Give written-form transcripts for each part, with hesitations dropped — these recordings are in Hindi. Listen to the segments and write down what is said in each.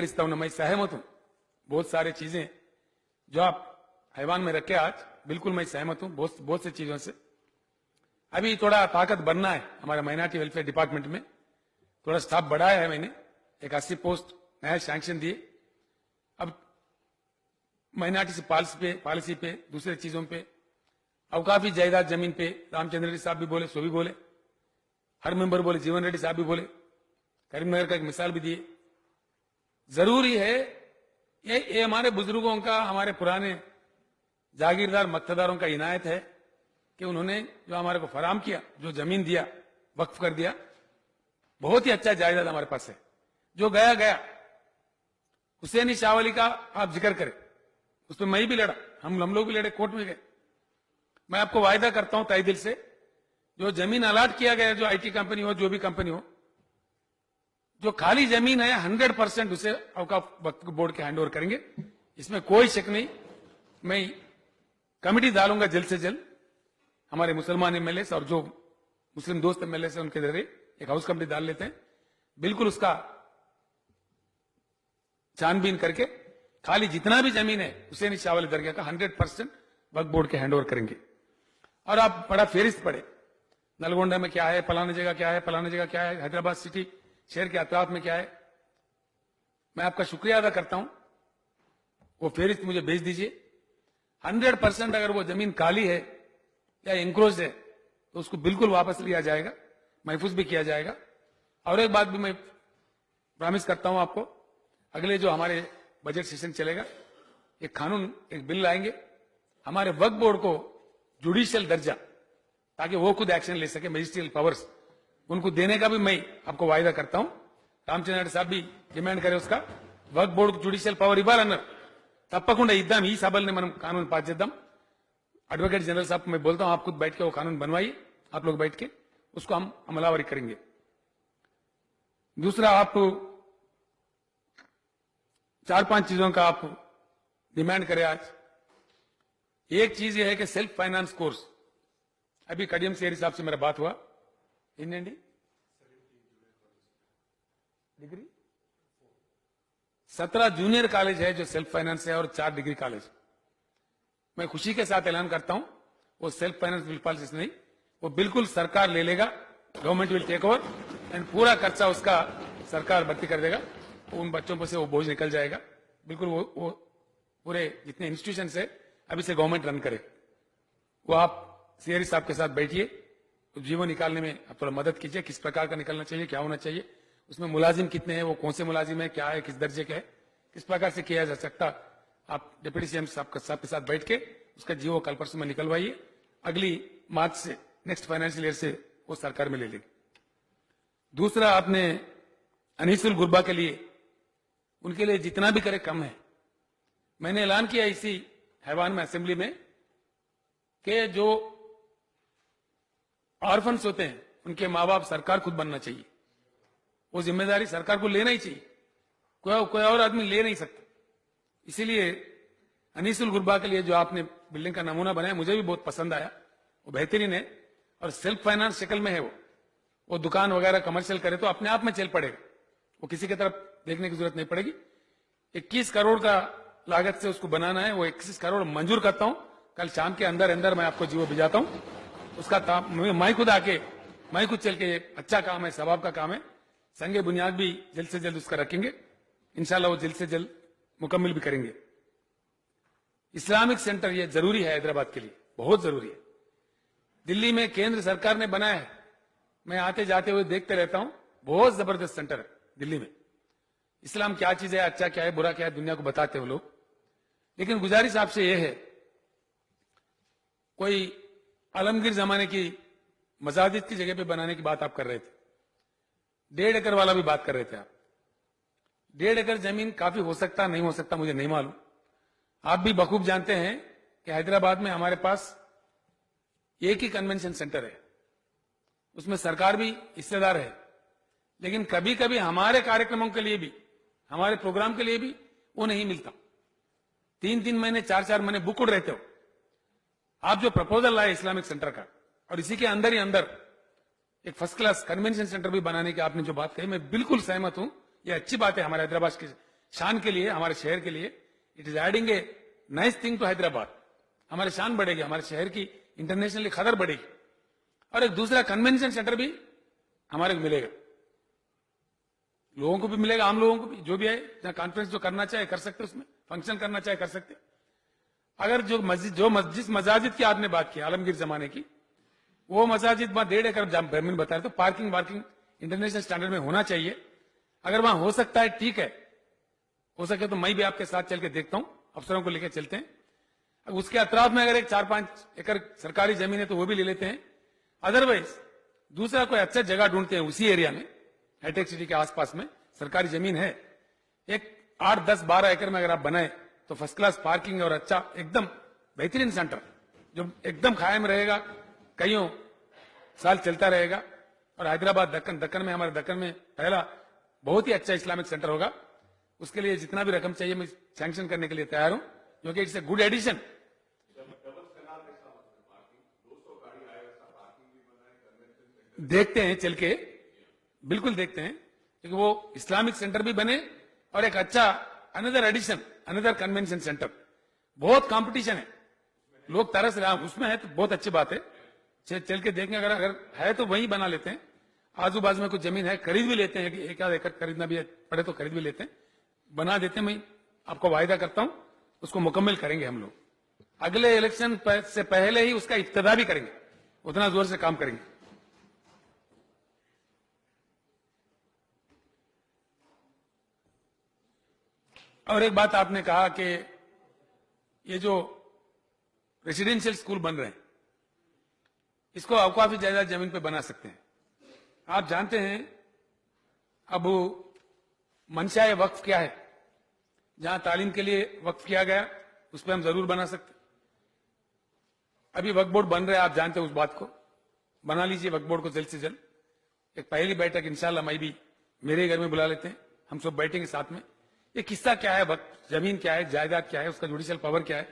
अंगीकरिस्ता हूं, मैं सहमत हूं। बहुत सारी चीजें जो आप हैवान में रखे आज, बिल्कुल मैं सहमत हूं बहुत सी चीजों से। अभी थोड़ा ताकत बढ़ना है हमारे माइनॉरिटी वेलफेयर डिपार्टमेंट में, थोड़ा स्टाफ बढ़ाया है मैंने, एक 80 पोस्ट नया सैंक्शन दिए। अब माइनॉरिटी से पॉलिसी पे दूसरे चीजों पे, अवकाफी जायदाद जमीन पे रामचंद्र रेड्डी साहब भी बोले, सो भी बोले, हर मेंबर बोले, जीवन रेड्डी साहब भी बोले, करीमनगर का एक मिसाल भी दिए। जरूरी है ये हमारे बुजुर्गों का, हमारे पुराने जागीरदार मक्तदारों का इनायत है कि उन्होंने जो हमारे को फराम किया, जो जमीन दिया, वक्फ कर दिया, बहुत ही अच्छा जायदाद हमारे पास है। जो गया गया, हुसैनी शावली का आप जिक्र करें, उसमें मैं भी लड़ा, हम लोग भी लड़े, कोर्ट में गए। मैं आपको वायदा करता हूं तहे दिल से, जो जमीन अलाट किया गया, जो आईटी कंपनी हो, जो भी कंपनी हो, जो खाली जमीन है 100% उसे औकाफ वक्फ बोर्ड के हैंड ओवर करेंगे, इसमें कोई शक नहीं। मैं कमेटी डालूंगा जल्द से जल्द, हमारे मुसलमान एमएलए और जो मुस्लिम दोस्त एमएलए से उनके जरिए एक हाउस कमेटी डाल लेते हैं, बिल्कुल उसका छानबीन करके खाली जितना भी जमीन है हुसैनी शावली दरगाह का 100% वक्फ बोर्ड के हैंड ओवर करेंगे। और आप बड़ा फेरिस्त पड़े, नलगोंडा में क्या है, फलाने जगह क्या है, फलाने जगह क्या है, हैदराबाद सिटी शहर के अतराफ में क्या है। मैं आपका शुक्रिया अदा करता हूं, वो फेरिस्त मुझे भेज दीजिए। 100% अगर वो जमीन काली है या इंक्रोज है तो उसको बिल्कुल वापस लिया जाएगा, महफूज भी किया जाएगा। और एक बात भी मैं प्रॉमिस करता हूं आपको, अगले जो हमारे बजट सेशन चलेगा, एक कानून, एक बिल लाएंगे हमारे वक्फ बोर्ड को जुडिशियल दर्जा, ताकि वो खुद एक्शन ले सके, मजिस्ट्रियल पावर्स उनको देने का भी मैं आपको वायदा करता हूं। रामचंद्र साहब भी डिमांड करे उसका, वक्फ बोर्ड जुडिशियल पवर ఇవ్వాలన్నారు, తప్పకుండా ఇద్దాం। ఈ సభల్ని మనం कानून पास చేద్దాం। एडवोकेट जनरल साहब को मैं बोलता हूं, आप खुद बैठ के वो कानून बनवाइए, आप लोग बैठ के उसको हम अमलावरी करेंगे। दूसरा, आप 4-5 चीजों का आप डिमांड करें आज। एक चीज यह है कि सेल्फ फाइनेंस कोर्स, अभी कडियम सेरी साहब से मेरा बात हुआ, इन्हें डिग्री 17 जूनियर कॉलेज है जो सेल्फ फाइनेंस है और 4 डिग्री कॉलेज। मैं खुशी के साथ ऐलान करता हूं, वो सेल्फ फाइनेंस बिल पॉलिसी नहीं, वो बिल्कुल सरकार ले लेगा, government will take over and पूरा खर्चा उसका सरकार भर्ती कर देगा। उन बच्चों पर से वो बोझ निकल जाएगा, बिल्कुल वो पूरे जितने इंस्टीट्यूशन है अभी से गवर्नमेंट रन करे। वो आप सीआरई साहब के साथ बैठिए, तो जीवो निकालने में आप थोड़ा मदद कीजिए, किस प्रकार का निकलना चाहिए, क्या होना चाहिए, उसमें मुलाजिम कितने हैं, वो कौन से मुलाजिम है, क्या है, किस दर्जे के है, किस प्रकार से किया जा सकता। आप डिप्टी सीएम साहब के साथ बैठ के उसका जीवो कल परसों में निकलवाइए, अगली मार्च से, नेक्स्ट फाइनेंशियल ईयर से वो सरकार में ले लेगी। दूसरा, आपने अनीसुल गुरबा के लिए, उनके लिए जितना भी करे कम है। मैंने ऐलान किया इसी हैवान में असेंबली में कि जो ऑर्फन्स होते हैं उनके माँ बाप सरकार खुद बनना चाहिए, वो जिम्मेदारी सरकार को लेना ही चाहिए, कोई और आदमी ले नहीं सकता। इसीलिए अनीसुल गुरबा के लिए जो आपने बिल्डिंग का नमूना बनाया, मुझे भी बहुत पसंद आया, वो बेहतरीन है और सेल्फ फाइनेंस शक्ल में है। वो दुकान वगैरह कमर्शियल करे तो अपने आप में चल पड़ेगा, वो किसी की तरफ देखने की जरूरत नहीं पड़ेगी। 21 करोड़ का लागत से उसको बनाना है, वो 21 करोड़ मंजूर करता हूं। कल शाम के अंदर अंदर मैं आपको जीवो भिजाता हूं, उसका मैं खुद आके, मैं खुद चल के, अच्छा काम है, सवाब का काम है। संगे बुनियाद भी जल्द से जल्द उसका रखेंगे, इंशाल्लाह वो जल्द से जल्द मुकम्मल भी करेंगे। इस्लामिक सेंटर ये जरूरी है हैदराबाद के लिए, बहुत जरूरी है। दिल्ली में केंद्र सरकार ने बनाया है, मैं आते जाते हुए देखते रहता हूं, बहुत जबरदस्त सेंटर है दिल्ली में। इस्लाम क्या चीज है, अच्छा क्या है, बुरा क्या है, दुनिया को बताते हो लोग। लेकिन गुजारिश आपसे यह है, कोई आलमगीर जमाने की मस्जिद की जगह पे बनाने की बात आप कर रहे थे, 1.5 एकड़ वाला भी बात कर रहे थे आप। 1.5 एकड़ जमीन काफी हो सकता नहीं हो सकता मुझे नहीं मालूम। आप भी बखूब जानते हैं कि हैदराबाद में हमारे पास एक ही कन्वेंशन सेंटर है, उसमें सरकार भी हिस्सेदार है, लेकिन कभी कभी हमारे कार्यक्रमों के लिए भी, हमारे प्रोग्राम के लिए भी वो नहीं मिलता। 3-3 महीने, 4-4 महीने बुक उड़ रहते हो। आप जो प्रपोजल लाए इस्लामिक सेंटर का, और इसी के अंदर ही अंदर एक फर्स्ट क्लास कन्वेंशन सेंटर भी बनाने की आपने जो बात कही, मैं बिल्कुल सहमत हूं। ये अच्छी बात है हमारे हैदराबाद के शान के लिए, हमारे शहर के लिए it is adding a nice thing to Hyderabad. हमारी शान बढ़ेगी, हमारे शहर की इंटरनेशनली खतर बढ़ेगी। और एक दूसरा कन्वेंशन सेंटर भी हमारे को मिलेगा, लोगों को भी मिलेगा, आम लोगों को भी, जो भी है जहां कॉन्फ्रेंस जो करना चाहे कर सकते, उसमें फंक्शन करना चाहे कर सकते। अगर जिस मस्जिद की आपने बात की आलमगीर जमाने की, वो मस्जिद वहां 1.5 एकड़ जमीन बता रहे, तो पार्किंग वार्किंग इंटरनेशनल स्टैंडर्ड में होना चाहिए। अगर वहां हो सकता है ठीक है, हो सके तो मैं भी आपके साथ चल के देखता हूं, अफसरों को लेकर चलते हैं। अब उसके अतराफ में अगर एक 4-5 एकड़ सरकारी जमीन है तो वो भी ले लेते हैं। अदरवाइज दूसरा कोई अच्छा जगह ढूंढते हैं उसी एरिया में, हाईटेक सिटी के आसपास में सरकारी जमीन है, एक 8, 10, 12 एकड़ में अगर आप बनाए तो फर्स्ट क्लास पार्किंग और अच्छा एकदम बेहतरीन सेंटर जो एकदम कायम रहेगा, कईयों साल चलता रहेगा। और हैदराबाद दक्कन में, हमारे दक्कन में पहला बहुत ही अच्छा इस्लामिक सेंटर होगा। उसके लिए जितना भी रकम चाहिए मैं सैंक्शन करने के लिए तैयार हूं, क्योंकि इट्स ए गुड एडिशन। देखते हैं चल के, बिल्कुल देखते हैं, क्योंकि वो इस्लामिक सेंटर भी बने और एक अच्छा another edition, another convention centre. बहुत कंपटीशन है, लोग तरस रहे हैं उसमें, है तो बहुत अच्छी बात है, चल के देखेंगे। अगर है तो वहीं बना लेते हैं, आजू बाजू में कुछ जमीन है खरीद भी लेते हैं, कि 1 एकड़ खरीदना भी पड़े तो खरीद भी लेते हैं, बना देते हैं। मैं आपको वायदा करता हूं उसको मुकम्मल करेंगे हम लोग, अगले इलेक्शन से पहले ही उसका इब्तिदा भी करेंगे, उतना जोर से काम करेंगे। और एक बात आपने कहा कि ये जो रेसिडेंशियल स्कूल बन रहे हैं, इसको अवकाफी जायदाद जमीन पे बना सकते हैं। आप जानते हैं अब मंशाए वक्फ क्या है, जहां तालीम के लिए वक्फ किया गया उस पर हम जरूर बना सकते। अभी वक्फ बोर्ड बन रहा है, आप जानते हैं उस बात को, बना लीजिए वक्फ बोर्ड को जल्द से जल्द। एक पहली बैठक इंशाल्लाह मैं भी मेरे घर में बुला लेते हैं, हम सब बैठेंगे साथ में। ये किस्सा क्या है, वक्फ जमीन क्या है, जायदाद क्या है, उसका जुडिशियल पावर क्या है,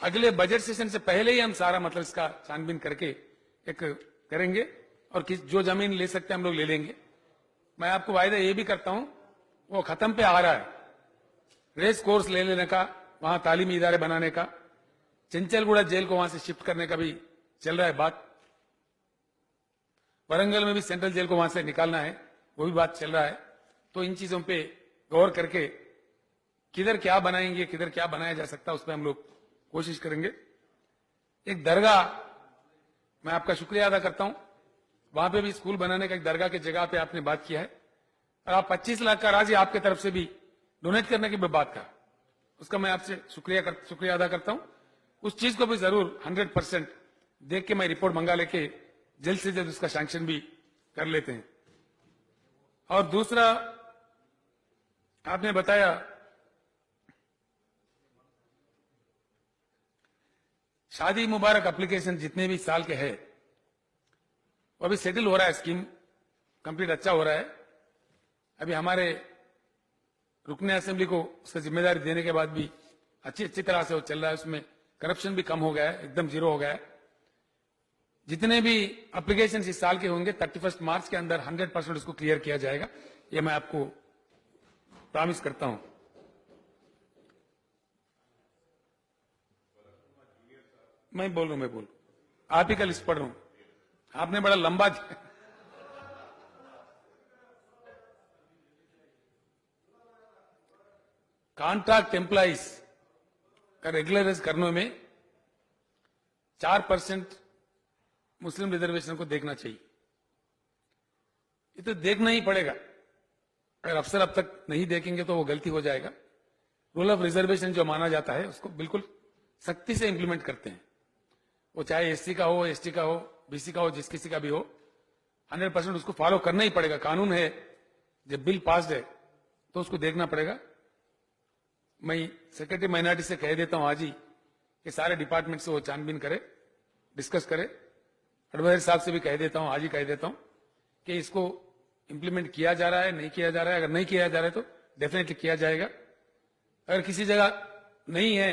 अगले बजट सेशन से पहले ही हम सारा मतलब इसका छानबीन करके एक करेंगे, और जो जमीन ले सकते हैं हम लोग ले लेंगे। मैं आपको वायदा ये भी करता हूं, वो खत्म पे आ रहा है, रेस कोर्स ले लेने का, वहां तालीमी इदारे बनाने का, चंचलगुड़ा जेल को वहां से शिफ्ट करने का भी चल रहा है बात, वरंगल में भी सेंट्रल जेल को वहां से निकालना है, वो भी बात चल रहा है। तो इन चीजों पे गौर करके किधर क्या बनाएंगे, किधर क्या बनाया जा सकता है, उस पर हम लोग कोशिश करेंगे। एक दरगाह, मैं आपका शुक्रिया अदा करता हूं, वहां पे भी स्कूल बनाने का एक दरगाह की जगह पे आपने बात किया है, और आप 25 लाख का राशि आपके तरफ से भी डोनेट करने की भी बात कहा, उसका मैं आपसे शुक्रिया अदा करता हूं। उस चीज को भी जरूर 100% देख के मैं रिपोर्ट मंगा लेके जल्द से जल्द उसका सैंक्शन भी कर लेते हैं। और दूसरा आपने बताया शादी मुबारक एप्लीकेशन जितने भी साल के हैं वो अभी सेटल हो रहा है, स्कीम कंप्लीट अच्छा हो रहा है। अभी हमारे रुकने असेंबली को उसका जिम्मेदारी देने के बाद भी अच्छी तरह से वो चल रहा है, उसमें करप्शन भी कम हो गया है, एकदम जीरो हो गया है। जितने भी एप्लीकेशन इस साल के होंगे 31 मार्च के अंदर 100% उसको क्लियर किया जाएगा, ये मैं आपको प्रॉमिस करता हूं। मैं बोल रहा हूं, आप ही का लिस्ट पढ़ रहा हूं, आपने बड़ा लंबा कॉन्ट्रैक्ट एम्प्लॉइज का रेगुलराइज करने में 4% मुस्लिम रिजर्वेशन को देखना चाहिए। ये तो देखना ही पड़ेगा, अगर अफसर अब तक नहीं देखेंगे तो वो गलती हो जाएगा। रूल ऑफ रिजर्वेशन जो माना जाता है उसको बिल्कुल सख्ती से इंप्लीमेंट करते हैं, वो चाहे एससी का हो, एसटी का हो, बीसी का हो, जिस किसी का भी हो, 100% उसको फॉलो करना ही पड़ेगा। कानून है, जब बिल पास है तो उसको देखना पड़ेगा। मैं सेक्रेटरी माइनॉरिटी से कह देता हूं आज ही कि सारे डिपार्टमेंट से वो छानबीन करे, डिस्कस करे। एडवाइजर साहब से भी कह देता हूं, आज ही कह देता हूं कि इसको इंप्लीमेंट किया जा रहा है, नहीं किया जा रहा है। अगर नहीं किया जा रहा है तो डेफिनेटली किया जाएगा। अगर किसी जगह नहीं है,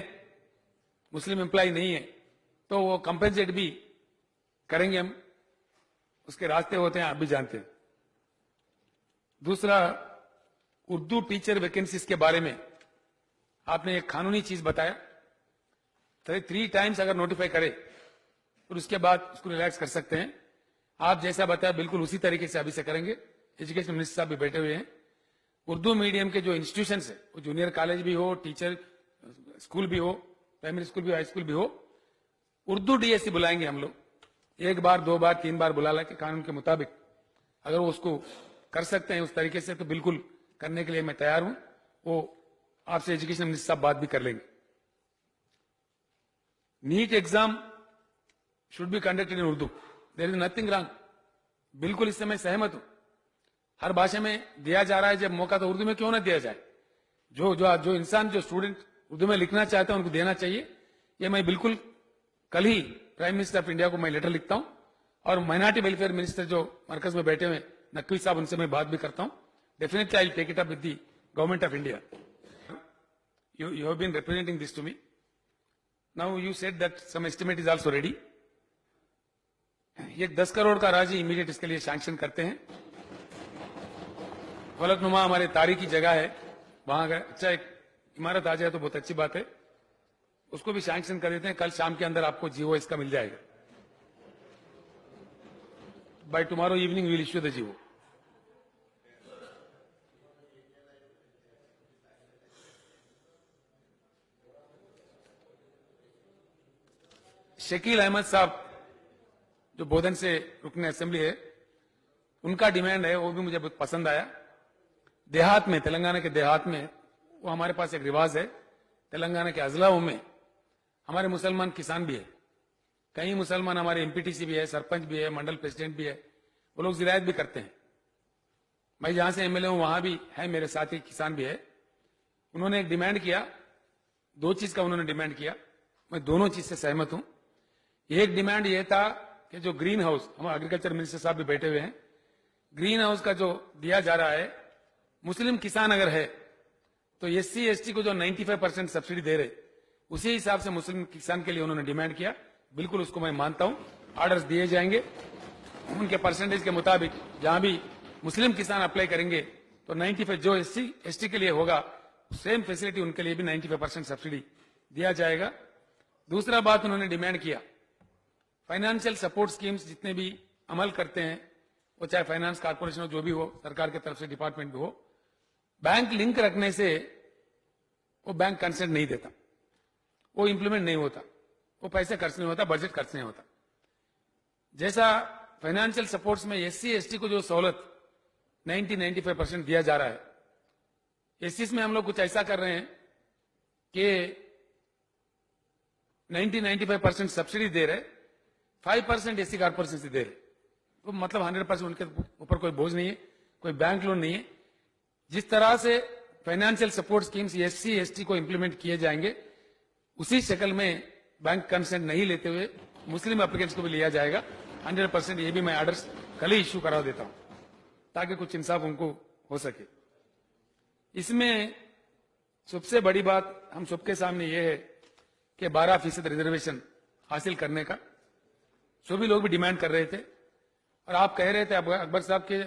मुस्लिम एम्प्लॉय नहीं है, तो वो कंपेंसेट भी करेंगे हम, उसके रास्ते होते हैं, आप भी जानते हैं। दूसरा, उर्दू टीचर वैकेंसीज के बारे में आपने एक कानूनी चीज बताया, 3 टाइम्स अगर नोटिफाई करे और उसके बाद उसको रिलैक्स कर सकते हैं। आप जैसा बताया बिल्कुल उसी तरीके से अभी से करेंगे। एजुकेशन मिनिस्टर साहब भी बैठे हुए हैं। उर्दू मीडियम के जो इंस्टीट्यूशंस है, वो जूनियर कॉलेज भी हो, टीचर स्कूल भी हो, प्राइमरी स्कूल भी हो, हाई स्कूल भी हो, उर्दू डीएससी बुलाएंगे हम लोग। 1 बार 2 बार 3 बार बुला के कानून के मुताबिक अगर वो उसको कर सकते हैं उस तरीके से, तो बिल्कुल करने के लिए मैं तैयार हूं। वो आपसे एजुकेशन मिनिस्टर साहब बात भी कर लेंगे। NEET exam should be conducted in Urdu, there is nothing wrong, बिल्कुल इससे मैं सहमत हूं। हर भाषा में दिया जा रहा है, जब मौका तो उर्दू में क्यों ना दिया जाए। जो इंसान, जो स्टूडेंट उर्दू में लिखना चाहते हैं उनको देना चाहिए। ये मैं बिल्कुल कल ही प्राइम मिनिस्टर ऑफ इंडिया को मैं लेटर लिखता हूं, और माइनॉरिटी वेलफेयर मिनिस्टर जो मरकज में बैठे हुए नकवी साहब, उनसे मैं बात भी करता हूं। Definitely I will take it up with the government of India. You have been representing this to me. Now you said that some estimate is also ready. ये 10 करोड़ का राशि इमीडिएट इसके लिए सैंक्शन करते हैं। फलकनुमा हमारे तारीखी जगह है, वहां अगर अच्छा एक इमारत आ जाए तो बहुत अच्छी बात है, उसको भी सैंक्शन कर देते हैं। कल शाम के अंदर आपको जीओ इसका मिल जाएगा। By tomorrow evening we will issue the GO. Shakeel Ahmed साहब जो बोधन से रुकने असेंबली है, उनका डिमांड है, वो भी मुझे बहुत पसंद आया। देहात में, तेलंगाना के देहात में, वो हमारे पास एक रिवाज है, तेलंगाना के अजलाओं में हमारे मुसलमान किसान भी है, कई मुसलमान हमारे एमपीटीसी भी है, सरपंच भी है, मंडल प्रेसिडेंट भी है, वो लोग जिरायत भी करते हैं। मैं जहां से एमएलए हूं वहां भी है, मेरे साथी किसान भी है। उन्होंने एक डिमांड किया, 2 चीज का उन्होंने डिमांड किया, मैं दोनों चीज से सहमत हूं। एक डिमांड यह था कि जो ग्रीन हाउस, हमारे एग्रीकल्चर मिनिस्टर साहब भी बैठे हुए हैं, ग्रीन हाउस का जो दिया जा रहा है, मुस्लिम किसान अगर है तो एससी एसटी को जो 95% सब्सिडी दे रहे, उसी हिसाब से मुस्लिम किसान के लिए उन्होंने डिमांड किया। बिल्कुल उसको मैं मानता हूं, ऑर्डर्स दिए जाएंगे उनके परसेंटेज के मुताबिक। जहां भी मुस्लिम किसान अप्लाई करेंगे तो 95 जो एससी एसटी के लिए होगा, सेम फैसिलिटी उनके लिए भी 95% सब्सिडी दिया जाएगा। दूसरा बात उन्होंने डिमांड किया, फाइनेंशियल सपोर्ट स्कीम्स जितने भी अमल करते हैं, वो चाहे फाइनेंस कॉर्पोरेशन हो, जो भी हो, सरकार की तरफ से डिपार्टमेंट भी हो, बैंक लिंक रखने से वो बैंक कंसेंट नहीं देता, वो इंप्लीमेंट नहीं होता, वो पैसे खर्च नहीं होता, बजट खर्च नहीं होता। जैसा फाइनेंशियल सपोर्ट्स में एससी एसटी को जो सहूलत 90-95% दिया जा रहा है, एससी में हम लोग कुछ ऐसा कर रहे हैं कि 90-95% सब्सिडी दे रहे, 5% एससी कॉर्पोरेशन से दे रहे, तो मतलब 100% उनके ऊपर कोई बोझ नहीं है, कोई बैंक लोन नहीं है। जिस तरह से financial support schemes SC ST को इंप्लीमेंट किए जाएंगे, उसी शक्ल में बैंक कंसेंट नहीं लेते हुए मुस्लिम एप्लीकेंट्स को भी लिया जाएगा 100%। ये भी मैं ऑर्डर्स कल ही इश्यू करा देता हूं, ताकि कुछ इंसाफ उनको हो सके। इसमें सबसे बड़ी बात हम सबके सामने ये है कि 12% रिजर्वेशन हासिल करने का सभी लोग भी डिमांड कर रहे थे, और आप कह रहे थे अकबर साहब के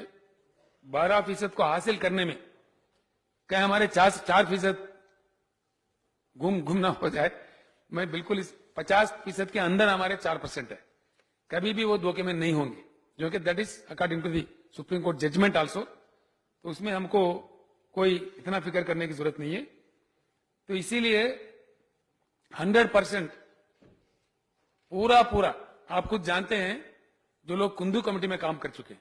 12% को हासिल करने में क्या हमारे 4% गुम ना हो जाए। मैं बिल्कुल इस 50% के अंदर हमारे 4% है, कभी भी वो धोखे में नहीं होंगे, जो कि that is according to the supreme court judgment also. तो उसमें हमको कोई इतना फिक्र करने की जरूरत नहीं है। तो इसीलिए 100% पूरा आप खुद जानते हैं, जो लोग कुंदू कमेटी में काम कर चुके हैं,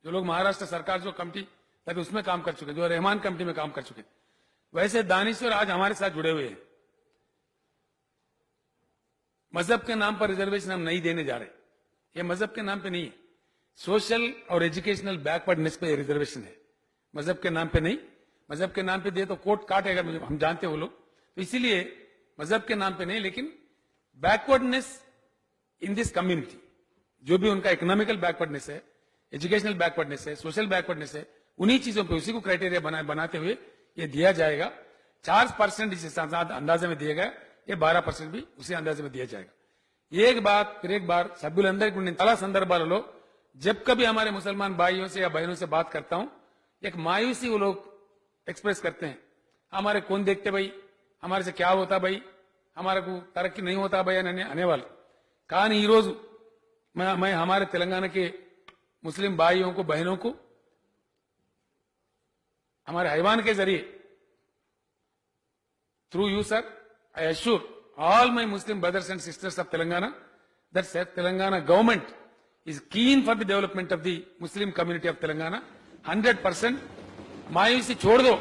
जो लोग महाराष्ट्र सरकार जो कमेटी तभी उसमें काम कर चुके हैं, जो रहमान कमेटी में काम कर चुके हैं, वैसे दानिश्वर आज हमारे साथ जुड़े हुए हैं। मजहब के नाम पर रिजर्वेशन हम नहीं देने जा रहे, ये मजहब के नाम पे नहीं है, सोशल और एजुकेशनल बैकवर्डनेस पे रिजर्वेशन है, मजहब के नाम पे नहीं। मजहब के नाम पे दे तो कोर्ट काटेगा, हम जानते हैं वो लोग, तो इसीलिए मजहब के नाम पे नहीं, लेकिन बैकवर्डनेस इन दिस कम्युनिटी, जो भी उनका इकोनॉमिकल बैकवर्डनेस है, एजुकेशनल बैकवर्डनेस है, सोशल बैकवर्डनेस है, उन्हीं चीजों पे उसी को क्राइटेरिया बनाते हुए ये दिया जाएगा। 4% इस अंदाजे में दिया गया, ये 12% भी उसी अंदाजे में दिया जाएगा। एक बार सभ्युలందరికీ చాలా సందర్భాలలో जब कभी हमारे मुसलमान भाइयों से या बहनों से बात करता हूं, एक मायूसी वो लोग एक्सप्रेस करते हैं, हमारे कौन देखते भाई, हमारे से क्या होता भाई, हमारे को तरक्की नहीं होता भाई అనే వాళ్ళు. కానీ ఈ రోజు मैं हमारे तेलंगाना के मुस्लिम भाइयों को बहनों को हमारे हैवान के जरिए through you sir I assure all my Muslim brothers and sisters of Telangana that Telangana government is keen for the development of the Muslim community of Telangana 100%. मायूसी छोड़ दो,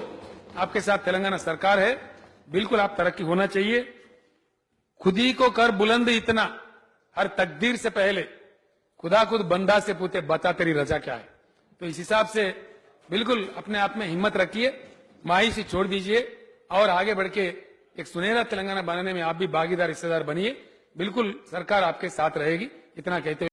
आपके साथ तेलंगाना सरकार है, बिल्कुल आप तरक्की होना चाहिए. खुद ही को कर बुलंद इतना, हर तकदीर से पहले खुदा खुद बंदा से पूछे बता तेरी रजा क्या है. तो इस हिसाब से बिल्कुल अपने आप में हिम्मत रखिए, मायूसी छोड़ दीजिए और आगे बढ़ के एक सुनहरा तेलंगाना बनाने में आप भी भागीदार हिस्सेदार बनिए. बिल्कुल सरकार आपके साथ रहेगी. इतना कहते हुए